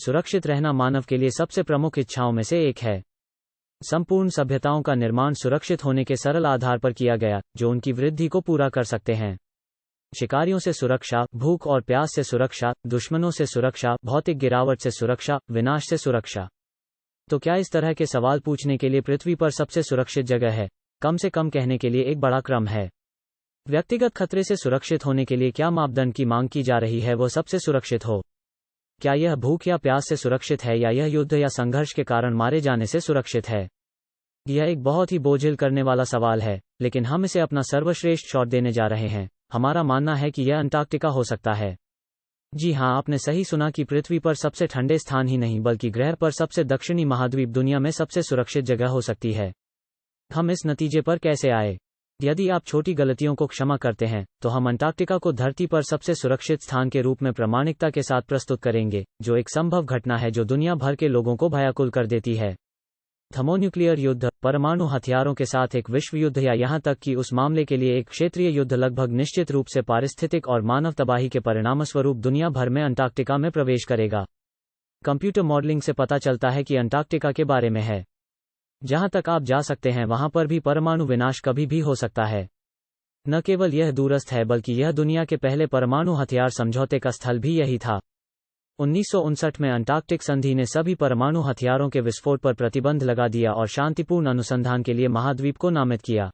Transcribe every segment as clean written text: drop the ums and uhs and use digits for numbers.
सुरक्षित रहना मानव के लिए सबसे प्रमुख इच्छाओं में से एक है। संपूर्ण सभ्यताओं का निर्माण सुरक्षित होने के सरल आधार पर किया गया, जो उनकी वृद्धि को पूरा कर सकते हैं। शिकारियों से सुरक्षा, भूख और प्यास से सुरक्षा, दुश्मनों से सुरक्षा, भौतिक गिरावट से सुरक्षा, विनाश से सुरक्षा। तो क्या इस तरह के सवाल पूछने के लिए पृथ्वी पर सबसे सुरक्षित जगह है? कम से कम कहने के लिए एक बड़ा क्रम है। व्यक्तिगत खतरे से सुरक्षित होने के लिए क्या मापदंड की मांग की जा रही है वो सबसे सुरक्षित हो? क्या यह भूख या प्यास से सुरक्षित है, या यह युद्ध या संघर्ष के कारण मारे जाने से सुरक्षित है? यह एक बहुत ही बोझिल करने वाला सवाल है, लेकिन हम इसे अपना सर्वश्रेष्ठ शॉट देने जा रहे हैं। हमारा मानना है कि यह अंटार्कटिका हो सकता है। जी हां, आपने सही सुना कि पृथ्वी पर सबसे ठंडे स्थान ही नहीं बल्कि ग्रह पर सबसे दक्षिणी महाद्वीप दुनिया में सबसे सुरक्षित जगह हो सकती है। हम इस नतीजे पर कैसे आए? यदि आप छोटी गलतियों को क्षमा करते हैं, तो हम अंटार्कटिका को धरती पर सबसे सुरक्षित स्थान के रूप में प्रामाणिकता के साथ प्रस्तुत करेंगे, जो एक संभव घटना है जो दुनिया भर के लोगों को भयाकुल कर देती है। थर्मोन्यूक्लियर युद्ध, परमाणु हथियारों के साथ एक विश्व युद्ध, या यहां तक कि उस मामले के लिए एक क्षेत्रीय युद्ध लगभग निश्चित रूप से पारिस्थितिक और मानव तबाही के परिणामस्वरूप दुनिया भर में अंटार्कटिका में प्रवेश करेगा। कंप्यूटर मॉडलिंग से पता चलता है कि अंटार्कटिका के बारे में है। जहां तक आप जा सकते हैं वहां पर भी परमाणु विनाश कभी भी हो सकता है। न केवल यह दूरस्थ है, बल्कि यह दुनिया के पहले परमाणु हथियार समझौते का स्थल भी यही था। 1959 में अंटार्कटिक संधि ने सभी परमाणु हथियारों के विस्फोट पर प्रतिबंध लगा दिया और शांतिपूर्ण अनुसंधान के लिए महाद्वीप को नामित किया।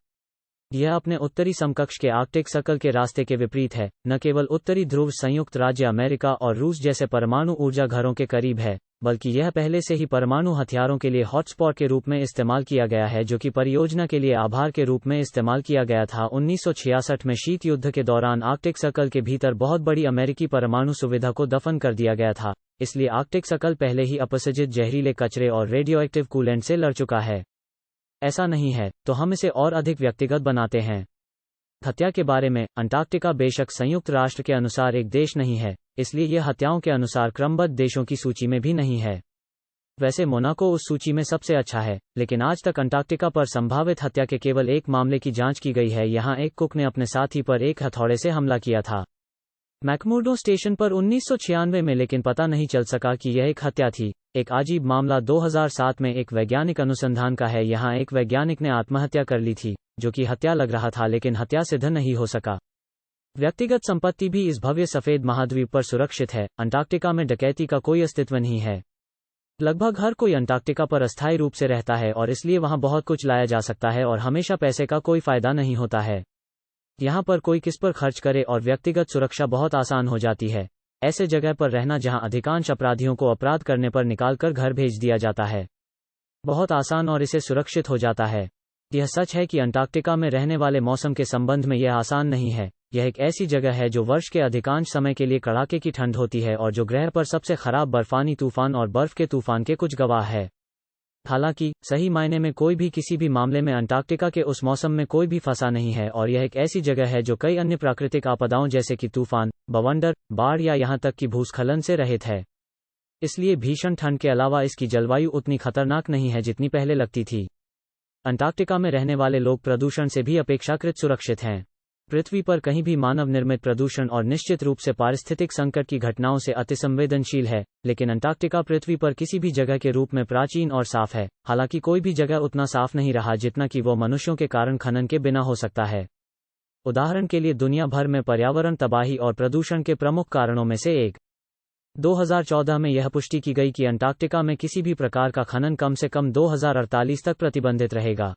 यह अपने उत्तरी समकक्ष के आर्कटिक सर्कल के रास्ते के विपरीत है। न केवल उत्तरी ध्रुव, संयुक्त राज्य अमेरिका और रूस जैसे परमाणु ऊर्जा घरों के करीब है, बल्कि यह पहले से ही परमाणु हथियारों के लिए हॉटस्पॉट के रूप में इस्तेमाल किया गया है, जो कि परियोजना के लिए आभार के रूप में इस्तेमाल किया गया था। 1966 में शीत युद्ध के दौरान आर्कटिक सर्कल के भीतर बहुत बड़ी अमेरिकी परमाणु सुविधा को दफन कर दिया गया था, इसलिए आर्कटिक सर्कल पहले ही अपसर्जित जहरीले कचरे और रेडियोएक्टिव कूलेंट से लड़ चुका है। ऐसा नहीं है तो हम इसे और अधिक व्यक्तिगत बनाते हैं। हत्या के बारे में, अंटार्कटिका बेशक संयुक्त राष्ट्र के अनुसार एक देश नहीं है, इसलिए यह हत्याओं के अनुसार क्रमबद्ध देशों की सूची में भी नहीं है। वैसे मोनाको उस सूची में सबसे अच्छा है, लेकिन आज तक अंटार्कटिका पर संभावित हत्या के केवल एक मामले की जांच की गई है। यहां एक कुक ने अपने साथी पर एक हथौड़े से हमला किया था मैकमुर्डो स्टेशन पर 1996 में, लेकिन पता नहीं चल सका कि यह एक हत्या थी। एक अजीब मामला 2007 में एक वैज्ञानिक अनुसंधान का है। यहां एक वैज्ञानिक ने आत्महत्या कर ली थी, जो कि हत्या लग रहा था, लेकिन हत्या सिद्ध नहीं हो सका। व्यक्तिगत संपत्ति भी इस भव्य सफेद महाद्वीप पर सुरक्षित है। अंटार्कटिका में डकैती का कोई अस्तित्व नहीं है। लगभग हर कोई अंटार्कटिका पर अस्थायी रूप से रहता है और इसलिए वहां बहुत कुछ लाया जा सकता है और हमेशा पैसे का कोई फायदा नहीं होता है। यहां पर कोई किस पर खर्च करे और व्यक्तिगत सुरक्षा बहुत आसान हो जाती है। ऐसे जगह पर रहना जहां अधिकांश अपराधियों को अपराध करने पर निकालकर घर भेज दिया जाता है, बहुत आसान और इसे सुरक्षित हो जाता है। यह सच है कि अंटार्कटिका में रहने वाले मौसम के संबंध में यह आसान नहीं है। यह एक ऐसी जगह है जो वर्ष के अधिकांश समय के लिए कड़ाके की ठंड होती है और जो ग्रह पर सबसे खराब बर्फानी तूफान और बर्फ के तूफान के कुछ गवाह है। हालांकि सही मायने में कोई भी किसी भी मामले में अंटार्कटिका के उस मौसम में कोई भी फंसा नहीं है, और यह एक ऐसी जगह है जो कई अन्य प्राकृतिक आपदाओं जैसे कि तूफान, बवंडर, बाढ़ या यहां तक कि भूस्खलन से रहित है। इसलिए भीषण ठंड के अलावा इसकी जलवायु उतनी खतरनाक नहीं है जितनी पहले लगती थी। अंटार्कटिका में रहने वाले लोग प्रदूषण से भी अपेक्षाकृत सुरक्षित हैं। पृथ्वी पर कहीं भी मानव निर्मित प्रदूषण और निश्चित रूप से पारिस्थितिक संकट की घटनाओं से अतिसंवेदनशील है, लेकिन अंटार्कटिका पृथ्वी पर किसी भी जगह के रूप में प्राचीन और साफ है। हालांकि कोई भी जगह उतना साफ नहीं रहा जितना कि वो मनुष्यों के कारण खनन के बिना हो सकता है। उदाहरण के लिए दुनिया भर में पर्यावरण तबाही और प्रदूषण के प्रमुख कारणों में से एक। 2014 में यह पुष्टि की गई कि अंटार्कटिका में किसी भी प्रकार का खनन कम से कम 2048 तक प्रतिबंधित रहेगा।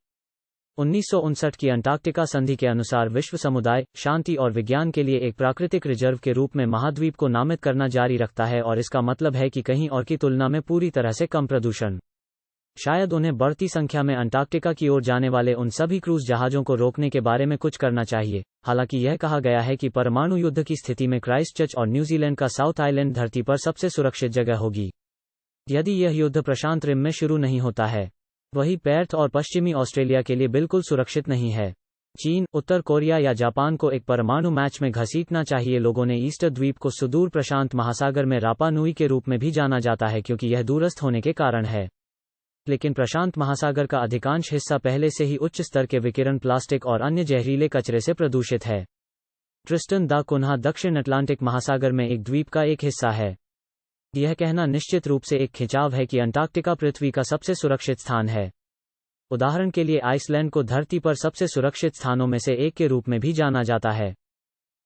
1959 की अंटार्कटिका संधि के अनुसार विश्व समुदाय शांति और विज्ञान के लिए एक प्राकृतिक रिजर्व के रूप में महाद्वीप को नामित करना जारी रखता है, और इसका मतलब है कि कहीं और की तुलना में पूरी तरह से कम प्रदूषण। शायद उन्हें बढ़ती संख्या में अंटार्कटिका की ओर जाने वाले उन सभी क्रूज जहाजों को रोकने के बारे में कुछ करना चाहिए। हालांकि यह कहा गया है कि परमाणु युद्ध की स्थिति में क्राइस्टचर्च और न्यूजीलैंड का साउथ आइलैंड धरती पर सबसे सुरक्षित जगह होगी। यदि यह युद्ध प्रशांत रिम में शुरू नहीं होता है, वही पेर्थ और पश्चिमी ऑस्ट्रेलिया के लिए बिल्कुल सुरक्षित नहीं है। चीन, उत्तर कोरिया या जापान को एक परमाणु मैच में घसीटना चाहिए। लोगों ने ईस्टर द्वीप को सुदूर प्रशांत महासागर में रापा नुई के रूप में भी जाना जाता है क्योंकि यह दूरस्थ होने के कारण है। लेकिन प्रशांत महासागर का अधिकांश हिस्सा पहले से ही उच्च स्तर के विकिरण, प्लास्टिक और अन्य जहरीले कचरे से प्रदूषित है। ट्रिस्टन दा कुन्हा दक्षिण अटलांटिक महासागर में एक द्वीप का एक हिस्सा है। यह कहना निश्चित रूप से एक खिंचाव है कि अंटार्कटिका पृथ्वी का सबसे सुरक्षित स्थान है। उदाहरण के लिए आइसलैंड को धरती पर सबसे सुरक्षित स्थानों में से एक के रूप में भी जाना जाता है।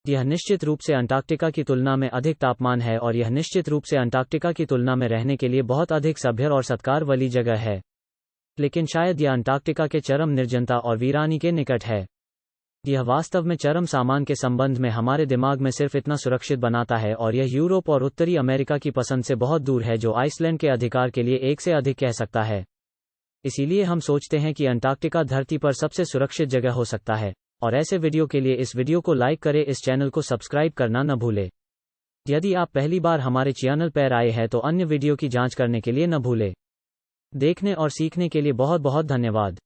यह निश्चित रूप से अंटार्कटिका की तुलना में अधिक तापमान है और यह निश्चित रूप से अंटार्कटिका की तुलना में रहने के लिए बहुत अधिक सभ्य और सत्कार वाली जगह है। लेकिन शायद यह अंटार्कटिका के चरम निर्जनता और वीरानी के निकट है। यह वास्तव में चरम सामान के संबंध में हमारे दिमाग में सिर्फ इतना सुरक्षित बनाता है, और यह यूरोप और उत्तरी अमेरिका की पसंद से बहुत दूर है, जो आइसलैंड के अधिकार के लिए एक से अधिक कह सकता है। इसीलिए हम सोचते हैं कि अंटार्कटिका धरती पर सबसे सुरक्षित जगह हो सकता है। और ऐसे वीडियो के लिए इस वीडियो को लाइक करें, इस चैनल को सब्सक्राइब करना न भूलें। यदि आप पहली बार हमारे चैनल पर आए हैं तो अन्य वीडियो की जांच करने के लिए न भूलें। देखने और सीखने के लिए बहुत बहुत धन्यवाद।